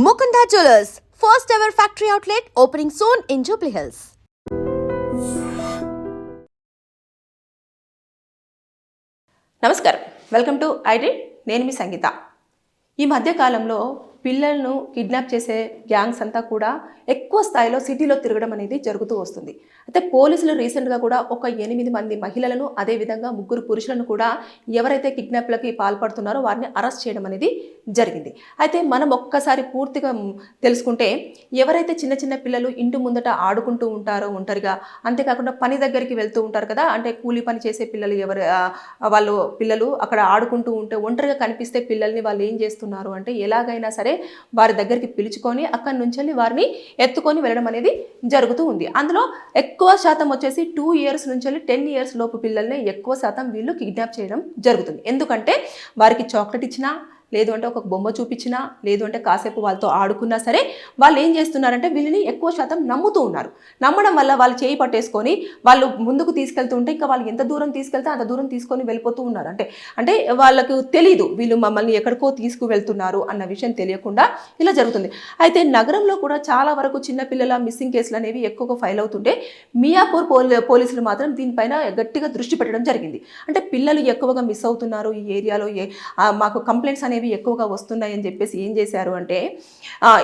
Mukunda Jewelers, first ever factory outlet opening soon in Jubilee Hills. నమస్కారం, welcome to ID. నేను మీ సంగీత. ఈ మధ్య కాలంలో పిల్లలను కిడ్నాప్ చేసే గ్యాంగ్స్ అంతా కూడా ఎక్కువ స్థాయిలో సిటీలో తిరగడం అనేది జరుగుతూ వస్తుంది. అయితే పోలీసులు రీసెంట్గా కూడా ఒక 8 మంది మహిళలను, అదేవిధంగా 3 పురుషులను కూడా ఎవరైతే కిడ్నాప్లకి పాల్పడుతున్నారో వారిని అరెస్ట్ చేయడం అనేది జరిగింది. అయితే మనం ఒక్కసారి పూర్తిగా తెలుసుకుంటే, ఎవరైతే చిన్న చిన్న పిల్లలు ఇంటి ముందట ఆడుకుంటూ ఉంటారో ఒంటరిగా, అంతేకాకుండా పని దగ్గరికి వెళ్తూ ఉంటారు కదా, అంటే కూలీ పని చేసే పిల్లలు వాళ్ళు పిల్లలు అక్కడ ఆడుకుంటూ ఉంటే ఒంటరిగా కనిపిస్తే పిల్లల్ని వాళ్ళు ఏం చేస్తున్నారు అంటే, ఎలాగైనా సరే వారి దగ్గరికి పిలుచుకొని అక్కడి నుంచి వారిని ఎత్తుకొని వెళ్ళడం అనేది జరుగుతూ ఉంది. అందులో ఎక్కువ శాతం వచ్చేసి 2 years నుంచి 10 years లోపు పిల్లల్ని ఎక్కువ శాతం వీళ్ళు కిడ్నాప్ చేయడం జరుగుతుంది. ఎందుకంటే వారికి చాక్లెట్ ఇచ్చినా, లేదు అంటే ఒక బొమ్మ చూపించినా, లేదు అంటే కాసేపు వాళ్ళతో ఆడుకున్నా సరే, వాళ్ళు ఏం చేస్తున్నారంటే వీళ్ళని ఎక్కువ శాతం నమ్ముతూ ఉన్నారు. నమ్మడం వల్ల వాళ్ళు చేయి పట్టేసుకొని వాళ్ళు ముందుకు తీసుకెళ్తుంటే, ఇంకా వాళ్ళు ఎంత దూరం తీసుకెళ్తే అంత దూరం తీసుకొని వెళ్ళిపోతూ ఉన్నారు. అంటే వాళ్ళకు తెలీదు వీళ్ళు మమ్మల్ని ఎక్కడికో తీసుకువెళ్తున్నారు అన్న విషయం తెలియకుండా ఇలా జరుగుతుంది. అయితే నగరంలో కూడా చాలా వరకు చిన్నపిల్లల మిస్సింగ్ కేసులు అనేవి ఎక్కువగా ఫైల్ అవుతుంటే, మియాపూర్ పోలీసులు మాత్రం దీనిపైన గట్టిగా దృష్టి పెట్టడం జరిగింది. అంటే పిల్లలు ఎక్కువగా మిస్ అవుతున్నారు ఈ ఏరియాలో, మాకు కంప్లైంట్స్ అనేవి ఎక్కువగా వస్తున్నాయని చెప్పేసి ఏం చేశారు అంటే,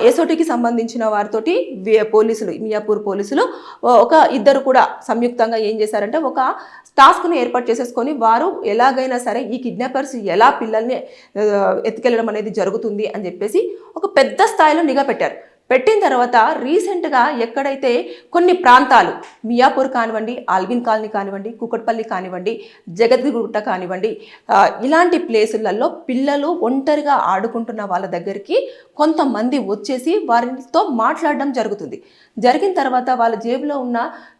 ఎస్ఓటీకి సంబంధించిన వారితోటి పోలీసులు, మియాపూర్ పోలీసులు ఒక ఇద్దరు కూడా సంయుక్తంగా ఏం చేశారంటే, ఒక టాస్క్ను ఏర్పాటు చేసేసుకొని వారు ఎలాగైనా సరే ఈ కిడ్నాపర్స్ ఎలా పిల్లల్ని ఎత్తుకెళ్ళడం అనేది జరుగుతుంది అని చెప్పేసి ఒక పెద్ద స్థాయిలో నిఘా పెట్టారు. పెట్టిన తర్వాత రీసెంట్గా ఎక్కడైతే కొన్ని ప్రాంతాలు, మియాపూర్ కానివ్వండి, ఆల్విన్ కాలనీ కానివ్వండి, కుకట్పల్లి కానివ్వండి, జగద్గిరిగుట్ట కానివ్వండి, ఇలాంటి ప్లేసులలో పిల్లలు ఒంటరిగా ఆడుకుంటున్న వాళ్ళ దగ్గరికి కొంతమంది వచ్చేసి వారితో మాట్లాడడం జరుగుతుంది. జరిగిన తర్వాత వాళ్ళ జేబులో ఉన్న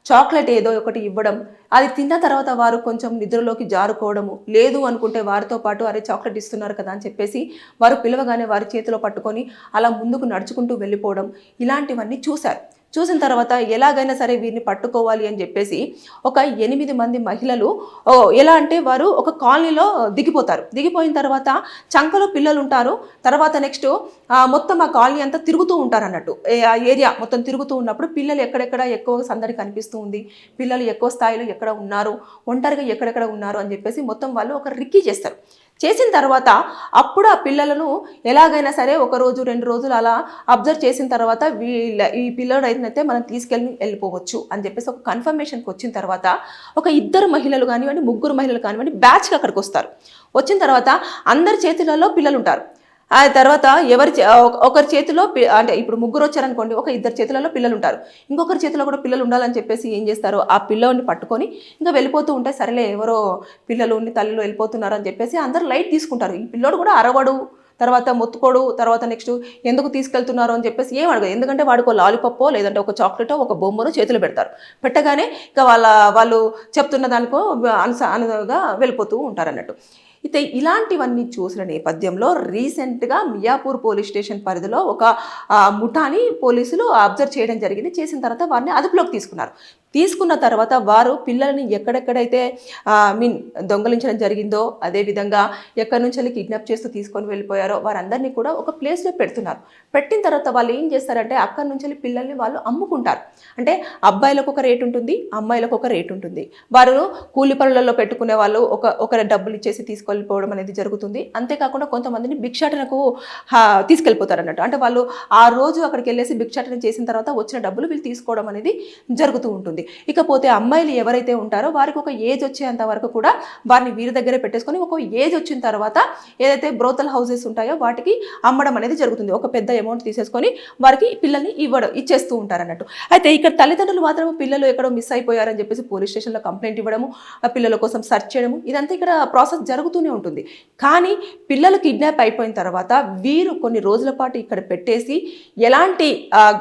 చాక్లెట్ ఏదో ఒకటి ఇవ్వడం, అది తిన్న తర్వాత వారు కొంచెం నిద్రలోకి జారుకోవడము, లేదు అనుకుంటే వారితో పాటు అరే చాక్లెట్ ఇస్తున్నారు కదా అని చెప్పేసి వారు పిలవగానే వారి చేతిలో పట్టుకొని అలా ముందుకు నడుచుకుంటూ వెళ్ళిపోవడం, ఇలాంటివన్నీ చూశారు. చూసిన తర్వాత ఎలాగైనా సరే వీరిని పట్టుకోవాలి అని చెప్పేసి ఒక 8 మంది మహిళలు ఎలా అంటే వారు ఒక కాలనీలో దిగిపోతారు. దిగిపోయిన తర్వాత చంకలో పిల్లలు ఉంటారు. తర్వాత నెక్స్ట్ మొత్తం ఆ కాలనీ అంతా తిరుగుతూ ఉంటారు అన్నట్టు. ఆ ఏరియా మొత్తం తిరుగుతూ ఉన్నప్పుడు పిల్లలు ఎక్కడెక్కడ ఎక్కువ సందడి కనిపిస్తూ ఉంది, పిల్లలు ఎక్కువ స్థాయిలో ఎక్కడ ఉన్నారు, ఒంటరిగా ఎక్కడెక్కడ ఉన్నారు అని చెప్పేసి మొత్తం వాళ్ళు ఒక రిక్కీ చేస్తారు. చేసిన తర్వాత అప్పుడు ఆ పిల్లలను ఎలాగైనా సరే 1 రోజు 2 రోజులు అలా అబ్జర్వ్ చేసిన తర్వాత ఈ పిల్లడు అయితే మనం వెళ్ళిపోవచ్చు అని చెప్పేసి ఒక కన్ఫర్మేషన్కి వచ్చిన తర్వాత ఒక 2 మహిళలు కానివ్వండి, 3 మహిళలు కానివ్వండి బ్యాచ్కి అక్కడికి వస్తారు. వచ్చిన తర్వాత అందరి చేతులలో పిల్లలు ఉంటారు. ఆ తర్వాత ఒకరి చేతిలో అంటే ఇప్పుడు 3 వచ్చారనుకోండి, ఒక 2 చేతులలో పిల్లలు ఉంటారు, ఇంకొకరి చేతిలో కూడా పిల్లలు ఉండాలని చెప్పేసి ఏం చేస్తారు, ఆ పిల్లోని పట్టుకొని ఇంకా వెళ్ళిపోతూ ఉంటే సరేలే ఎవరో పిల్లలు తల్లిలో వెళ్ళిపోతున్నారు అని చెప్పేసి అందరూ లైట్ తీసుకుంటారు. ఈ పిల్లోడు కూడా అరవడు, తర్వాత మొత్తుకోడు, తర్వాత నెక్స్ట్ ఎందుకు తీసుకెళ్తున్నారు అని చెప్పేసి ఏం అడగదు. ఎందుకంటే వాడికి ఒక లాలీపప్పో లేదంటే ఒక చాక్లెటో ఒక బొమ్మను చేతులు పెడతారు. పెట్టగానే ఇంకా వాళ్ళు చెప్తున్న దానికో అనుగా వెళ్ళిపోతూ ఉంటారు అన్నట్టు. అయితే ఇలాంటివన్నీ చూసిన నేపథ్యంలో రీసెంట్గా మియాపూర్ పోలీస్ స్టేషన్ పరిధిలో ఒక ముఠాని పోలీసులు అబ్జర్వ్ చేయడం జరిగింది. చేసిన తర్వాత వారిని అదుపులోకి తీసుకున్న తర్వాత వారు పిల్లల్ని ఎక్కడెక్కడైతే దొంగలించడం జరిగిందో, అదేవిధంగా ఎక్కడి నుంచి కిడ్నాప్ చేస్తూ తీసుకొని వెళ్ళిపోయారో వారందరినీ కూడా ఒక ప్లేస్లో పెడుతున్నారు. పెట్టిన తర్వాత వాళ్ళు ఏం చేస్తారంటే అక్కడి నుంచి పిల్లల్ని వాళ్ళు అమ్ముకుంటారు. అంటే అబ్బాయిలకు ఒక రేటు ఉంటుంది, అమ్మాయిలకు ఒక రేటు ఉంటుంది. వారు కూలి పనులలో పెట్టుకునే వాళ్ళు ఒక డబ్బులు ఇచ్చేసి తీసుకెళ్ళిపోవడం అనేది జరుగుతుంది. అంతేకాకుండా కొంతమందిని భిక్షాటనకు తీసుకెళ్ళిపోతారు అన్నట్టు. అంటే వాళ్ళు ఆ రోజు అక్కడికి వెళ్ళేసి భిక్షాటన చేసిన తర్వాత వచ్చిన డబ్బులు వీళ్ళు తీసుకోవడం అనేది జరుగుతూ ఉంటుంది. ఇకపోతే అమ్మాయిలు ఎవరైతే ఉంటారో వారికి ఒక ఏజ్ వచ్చేంత వరకు కూడా వారిని వీరి దగ్గరే పెట్టేసుకొని ఒక ఏజ్ వచ్చిన తర్వాత ఏదైతే బ్రోతల్ హౌసెస్ ఉంటాయో వాటికి అమ్మడం అనేది జరుగుతుంది. ఒక పెద్ద అమౌంట్ తీసేసుకొని వారికి పిల్లల్ని ఇచ్చేస్తూ ఉంటారు అన్నట్టు. అయితే ఇక్కడ తల్లిదండ్రులు మాత్రం పిల్లలు ఎక్కడో మిస్ అయిపోయారని చెప్పేసి పోలీస్ స్టేషన్లో కంప్లైంట్ ఇవ్వడము, ఆ పిల్లల కోసం సెర్చ్ చేయడము, ఇదంతా ఇక్కడ ప్రాసెస్ జరుగుతూనే ఉంటుంది. కానీ పిల్లలు కిడ్నాప్ అయిపోయిన తర్వాత వీరు కొన్ని రోజుల పాటు ఇక్కడ పెట్టేసి ఎలాంటి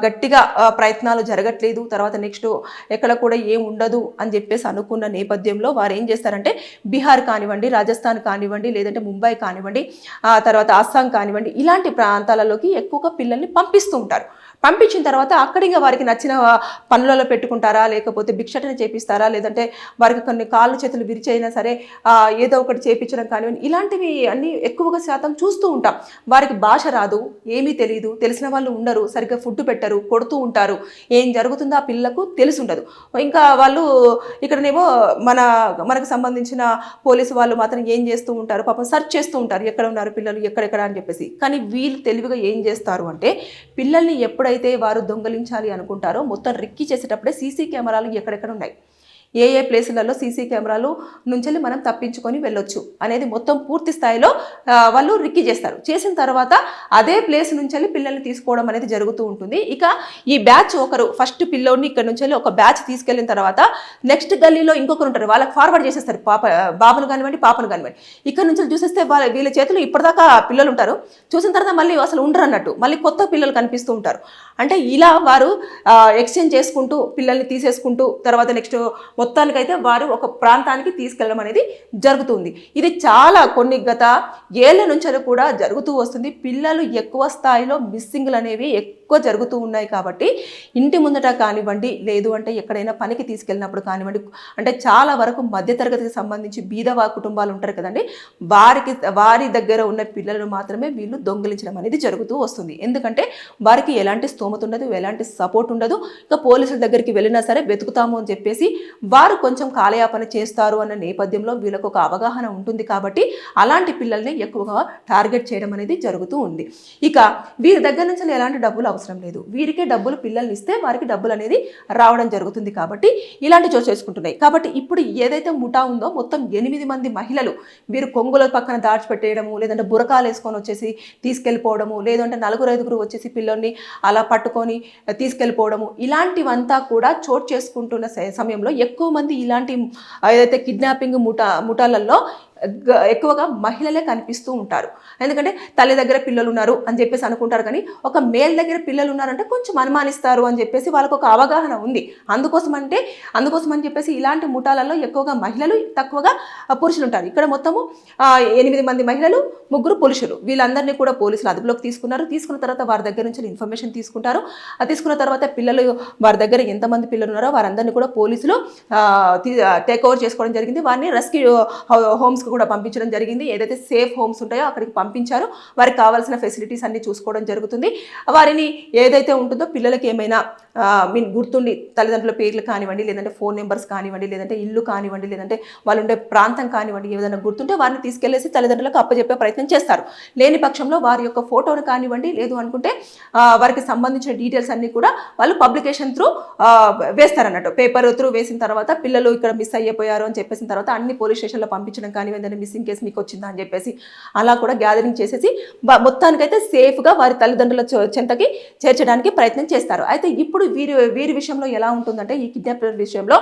గట్టిగా ప్రయత్నాలు జరగట్లేదు. తర్వాత నెక్స్ట్ ఎక్కడ ఎక్కడ కూడా ఏం ఉండదు అని చెప్పేసి అనుకున్న నేపథ్యంలో వారు ఏం చేస్తారంటే బీహార్ కానివ్వండి, రాజస్థాన్ కానివ్వండి, లేదంటే ముంబై కానివ్వండి, తర్వాత అస్సాం కానివ్వండి, ఇలాంటి ప్రాంతాలలోకి ఎక్కువగా పిల్లల్ని పంపిస్తూ ఉంటారు. పంపించిన తర్వాత అక్కడ ఇంకా వారికి నచ్చిన పనులలో పెట్టుకుంటారా, లేకపోతే భిక్షటన చేపిస్తారా, లేదంటే వారికి కొన్ని కాళ్ళు చేతులు విరిచైనా సరే ఏదో ఒకటి చేపించడం కానివ్వండి, ఇలాంటివి అన్నీ ఎక్కువగా శాతం చూస్తూ ఉంటాం. వారికి భాష రాదు, ఏమీ తెలియదు, తెలిసిన వాళ్ళు ఉండరు, సరిగ్గా ఫుడ్ పెట్టరు, కొడుతూ ఉంటారు, ఏం జరుగుతుందో ఆ పిల్లలకు తెలిసి ఉండదు. ఇంకా వాళ్ళు ఇక్కడనేమో మనకు సంబంధించిన పోలీసు వాళ్ళు మాత్రం ఏం చేస్తూ ఉంటారు, పాపం సెర్చ్ చేస్తూ ఉంటారు, ఎక్కడ ఉన్నారు పిల్లలు, ఎక్కడెక్కడ అని చెప్పేసి. కానీ వీళ్ళు తెలివిగా ఏం చేస్తారు అంటే పిల్లల్ని ఎప్పుడైతే వారు దొంగలించాలి అనుకుంటారో మొత్తం రిక్కి చేసేటప్పుడే సీసీ కెమెరాలు ఎక్కడెక్కడ ఉన్నాయి, ఏ ప్లేసులలో సీసీ కెమెరాలు నుంచి మనం తప్పించుకొని వెళ్ళొచ్చు అనేది మొత్తం పూర్తి స్థాయిలో వాళ్ళు రిక్కి చేస్తారు. చేసిన తర్వాత అదే ప్లేస్ నుంచి పిల్లల్ని తీసుకోవడం అనేది జరుగుతూ ఉంటుంది. ఇక ఈ బ్యాచ్ ఒకరు ఫస్ట్ పిల్లోడిని ఇక్కడ నుంచి ఒక బ్యాచ్ తీసుకెళ్ళిన తర్వాత నెక్స్ట్ గల్లీలో ఇంకొకరు ఉంటారు, వాళ్ళకి ఫార్వర్డ్ చేసేస్తారు, బాబును కానివ్వండి, పాపను కానివ్వండి. ఇక్కడ నుంచి చూసేస్తే వీళ్ళ చేతులు ఇప్పటిదాకా పిల్లలు ఉంటారు, చూసిన తర్వాత మళ్ళీ అసలు ఉండరు అన్నట్టు, మళ్ళీ కొత్త పిల్లలు కనిపిస్తూ ఉంటారు. అంటే ఇలా వారు ఎక్స్చేంజ్ చేసుకుంటూ పిల్లల్ని తీసేసుకుంటూ తర్వాత నెక్స్ట్ మొత్తానికైతే వారు ఒక ప్రాంతానికి తీసుకెళ్ళడం అనేది జరుగుతుంది. ఇది చాలా కొన్ని గత ఏళ్ల నుంచి కూడా జరుగుతూ వస్తుంది. పిల్లలు ఎక్కువ స్థాయిలో మిస్సింగ్లు అనేవి ఎక్కువ జరుగుతూ ఉన్నాయి. కాబట్టి ఇంటి ముందట కానివ్వండి, లేదు అంటే ఎక్కడైనా పనికి తీసుకెళ్ళినప్పుడు కానివ్వండి, అంటే చాలా వరకు మధ్యతరగతికి సంబంధించి బీదవా కుటుంబాలు ఉంటారు కదండి, వారి దగ్గర ఉన్న పిల్లలు మాత్రమే వీళ్ళు దొంగిలించడం అనేది జరుగుతూ వస్తుంది. ఎందుకంటే వారికి ఎలాంటి స్తోమత ఉండదు, ఎలాంటి సపోర్ట్ ఉండదు. ఇంకా పోలీసుల దగ్గరికి వెళ్ళినా సరే వెతుకుతాము అని చెప్పేసి వారు కొంచెం కాలయాపన చేస్తారు అన్న నేపథ్యంలో వీళ్ళకు ఒక అవగాహన ఉంటుంది. కాబట్టి అలాంటి పిల్లల్ని ఎక్కువగా టార్గెట్ చేయడం అనేది జరుగుతూ ఉంది. ఇక వీరి దగ్గర నుంచి ఎలాంటి డబ్బులు అవసరం లేదు, వీరికే డబ్బులు పిల్లల్ని ఇస్తే వారికి డబ్బులు అనేది రావడం జరుగుతుంది. కాబట్టి ఇలాంటి చోటు చేసుకుంటున్నాయి. కాబట్టి ఇప్పుడు ఏదైతే ముఠా ఉందో మొత్తం 8 మంది మహిళలు వీరు కొంగుల పక్కన దాచిపెట్టేయడము, లేదంటే బురకాలు వేసుకొని వచ్చేసి తీసుకెళ్ళిపోవడము, లేదంటే 4-5 వచ్చేసి పిల్లల్ని అలా పట్టుకొని తీసుకెళ్ళిపోవడము, ఇలాంటివంతా కూడా చోటు చేసుకుంటున్న సమయంలో ఎక్కువ మంది ఇలాంటి ఏదైతే కిడ్నాపింగ్ ముఠాలలో ఎక్కువగా మహిళలే కనిపిస్తూ ఉంటారు. ఎందుకంటే తల్లి దగ్గర పిల్లలు ఉన్నారు అని చెప్పేసి అనుకుంటారు, కానీ ఒక మేల్ దగ్గర పిల్లలు ఉన్నారంటే కొంచెం అనుమానిస్తారు అని చెప్పేసి వాళ్ళకు ఒక అవగాహన ఉంది. అందుకోసం అని చెప్పేసి ఇలాంటి ముఠాలలో ఎక్కువగా మహిళలు, తక్కువగా పురుషులు ఉంటారు. ఇక్కడ మొత్తము 8 మంది మహిళలు, 3 పురుషులు, వీళ్ళందరినీ కూడా పోలీసులు అదుపులోకి తీసుకున్నారు. తీసుకున్న తర్వాత వారి దగ్గర నుంచి ఇన్ఫర్మేషన్ తీసుకుంటారు. తీసుకున్న తర్వాత పిల్లలు వారి దగ్గర ఎంతమంది పిల్లలు ఉన్నారో వారందరినీ కూడా పోలీసులు టేక్ ఓవర్ చేసుకోవడం జరిగింది. వారిని రెస్క్యూ హోమ్స్ కూడా పంపించడం జరిగింది. ఏదైతే సేఫ్ హోమ్స్ ఉంటాయో అక్కడికి పంపించారు. వారికి కావాల్సిన ఫెసిలిటీస్ అన్ని చూసుకోవడం జరుగుతుంది. వారిని ఏదైతే ఉంటుందో పిల్లలకి ఏమైనా గుర్తుండి తల్లిదండ్రుల పేర్లు కానివ్వండి, లేదంటే ఫోన్ నెంబర్స్ కానివ్వండి, లేదంటే ఇల్లు కానివ్వండి, లేదంటే వాళ్ళు ఉండే ప్రాంతం కానివ్వండి, ఏదైనా గుర్తుంటే వారిని తీసుకెళ్లేసి తల్లిదండ్రులకు అప్పచెప్పే ప్రయత్నం చేస్తారు. లేని పక్షంలో వారి యొక్క ఫోటోను కానివ్వండి, లేదు అనుకుంటే వారికి సంబంధించిన డీటెయిల్స్ అన్ని కూడా వాళ్ళు పబ్లికేషన్ త్రూ వేస్తారన్నట్టు. పేపర్ త్రూ వేసిన తర్వాత పిల్లలు ఇక్కడ మిస్ అయిపోయారు అని చెప్పేసిన తర్వాత అన్ని పోలీస్ స్టేషన్లో పంపించడం కానివ్వండి, మిస్సింగ్ కేసు మీకు వచ్చిందా అని చెప్పేసి అలా కూడా గ్యాదరింగ్ చేసేసి మొత్తానికైతే సేఫ్గా వారి తల్లిదండ్రుల చెంతకి చేర్చడానికి ప్రయత్నం చేస్తారు. అయితే ఇప్పుడు వీరి విషయంలో ఎలా ఉంటుందంటే ఈ కిడ్నాపర్ విషయంలో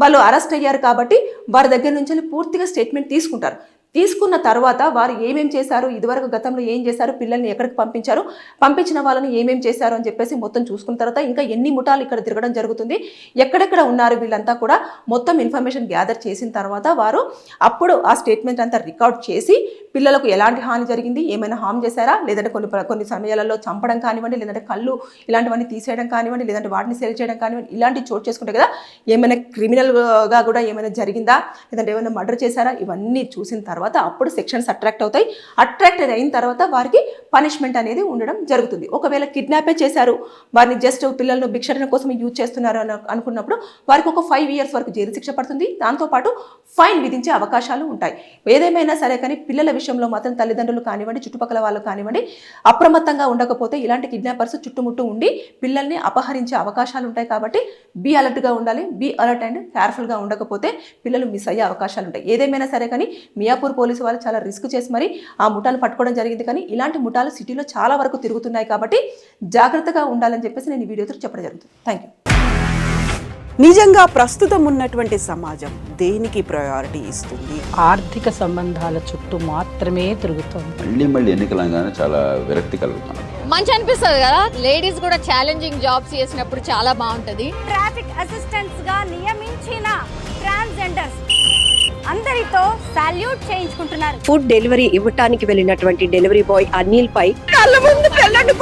వాళ్ళు అరెస్ట్ అయ్యారు కాబట్టి వారి దగ్గర నుంచి పూర్తిగా స్టేట్మెంట్ తీసుకుంటారు. తీసుకున్న తర్వాత వారు ఏమేమి చేశారు, ఇదివరకు గతంలో ఏం చేశారు, పిల్లల్ని ఎక్కడికి పంపించారు, పంపించిన వాళ్ళని ఏమేమి చేశారు అని చెప్పేసి మొత్తం చూసుకున్న తర్వాత ఇంకా ఎన్ని ముఠాలు ఇక్కడ తిరగడం జరుగుతుంది, ఎక్కడెక్కడ ఉన్నారు వీళ్ళంతా కూడా మొత్తం ఇన్ఫర్మేషన్ గ్యాదర్ చేసిన తర్వాత వారు అప్పుడు ఆ స్టేట్మెంట్ అంతా రికార్డ్ చేసి పిల్లలకు ఎలాంటి హాని జరిగింది, ఏమైనా హామ్ చేశారా, లేదంటే కొన్ని సమయాలలో చంపడం కానివ్వండి, లేదంటే కళ్ళు ఇలాంటివన్నీ తీసేయడం కానివ్వండి, లేదంటే వాటిని సేల్ చేయడం కానివ్వండి, ఇలాంటి చోటు చేసుకుంటే కదా ఏమైనా క్రిమినల్గా కూడా ఏమైనా జరిగిందా, లేదంటే ఏమైనా మర్డర్ చేశారా, ఇవన్నీ చూసిన తర్వాత అప్పుడు సెక్షన్స్ అట్రాక్ట్ అయిన తర్వాత వారికి పనిష్మెంట్ అనేది ఉండడం జరుగుతుంది. ఒకవేళ కిడ్నాపే చేశారు, వారిని జస్ట్ పిల్లలను భిక్షణ కోసం యూజ్ చేస్తున్నారు అని అనుకున్నప్పుడు వారికి ఒక 5 years వరకు జైలు శిక్ష పడుతుంది. దాంతోపాటు ఫైన్ విధించే అవకాశాలు ఉంటాయి. ఏదేమైనా సరే కానీ పిల్లల విషయంలో మాత్రం తల్లిదండ్రులు కానివ్వండి, చుట్టుపక్కల వాళ్ళు కానివ్వండి అప్రమత్తంగా ఉండకపోతే ఇలాంటి కిడ్నాపర్స్ చుట్టుముట్టు ఉండి పిల్లల్ని అపహరించే అవకాశాలు ఉంటాయి. కాబట్టి బీ అలర్ట్గా ఉండాలి. బీ అలర్ట్ అండ్ కేర్ఫుల్గా ఉండకపోతే పిల్లలు మిస్ అయ్యే అవకాశాలు ఉంటాయి. ఏదేమైనా సరే కానీ మియాపూర్ పోలీసు వాళ్ళు చాలా రిస్క్ చేసి మరి ఆ ముఠాను పట్టుకోవడం జరిగింది. కానీ ఇలాంటి ముఠాలు సిటీలో చాలా వరకు తిరుగుతున్నాయి కాబట్టి జాగ్రత్తగా ఉండాలని చెప్పేసి నేను ఈ వీడియోతో చెప్పడం జరుగుతుంది. Thank you. నిజంగా ప్రస్తుతం ఉన్నటువంటి సమాజం దేనికి ప్రయారిటీ ఇస్తుంది? ఆర్థిక సంబంధాల చుట్టూ మాత్రమే తిరుగుతుంది. మళ్ళీ ఎన్నికలంగానే చాలా విరక్తి కలుగుతాను. మంచి అనిపిస్తుంది కదా, లేడీస్ కూడా ఛాలెంజింగ్ జాబ్స్ చేసినప్పుడు చాలా బాగుంటది. ట్రాఫిక్ అసిస్టెంట్స్ గా అందరితో సాల్యూట్ చేయించుకుంటున్నారు. ఫుడ్ డెలివరీ ఇవ్వటానికి వెళ్ళినటువంటి డెలివరీ బాయ్ అనిల్ పై కళ్ళ ముందు పెళ్ళండి